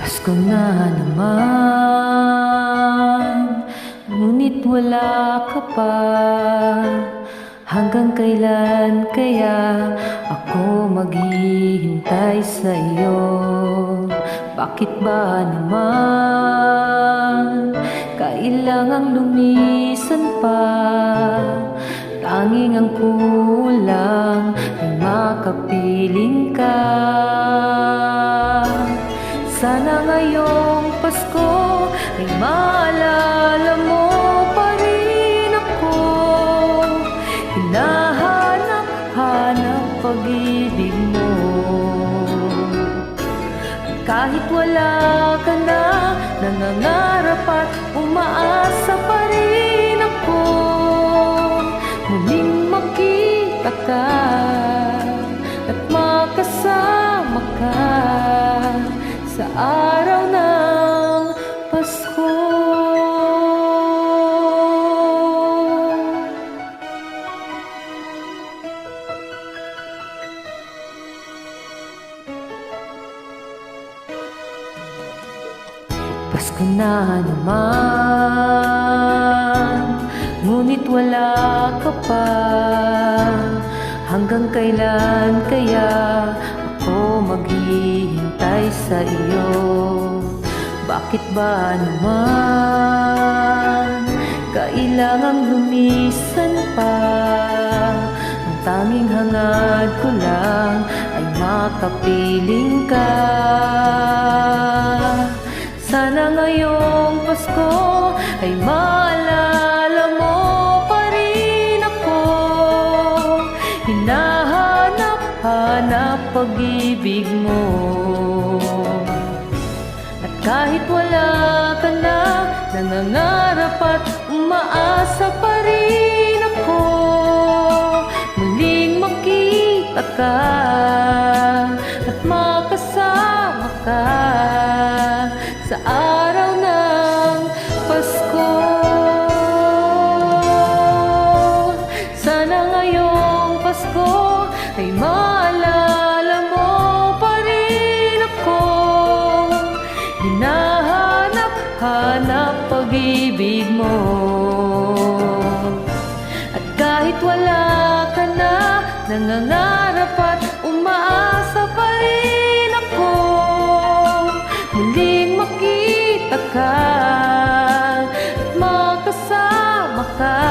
Pasko na naman, ngunit wala ka pa. Hanggang kailan kaya ako maghihintay sa iyo? Bakit ba naman kailangang lumisan pa? Tanging ang kulang ay makapiling ka. Sana ngayong Pasko ay maalala mo pa rin ako. Hinahanap-hanap pag-ibig mo. Kahit wala ka na, nangangarap at umaasa pa rin ako. Muling makita ka at makasama ka sa araw ng Pasko. Pasko na naman, ngunit wala ka pa. Hanggang kailan kaya ako maghihintay sa iyo? Bakit ba naman kailangang lumisan pa? Ang tanging hangad ko lang ay makapiling ka. Sana ngayong Pasko ay maalala mo pa rin ako. Hinahanap-hanap pag-ibig mo. At kahit wala ka na, nangangarap at umaasa pa rin ako. Muling makita ka at makasama ka sa araw ng Pasko. Sana ngayong Pasko ay maalala mo pa rin ako. Hinahanap-hanap pag-ibig mo. At kahit wala ka na, nangangarap at umaasa pa rin ako. Muling makita ka at makasama ka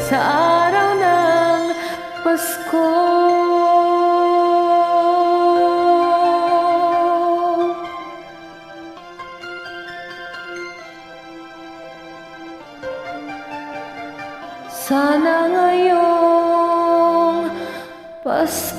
sa araw ng Pasko. Sana ngayong Pasko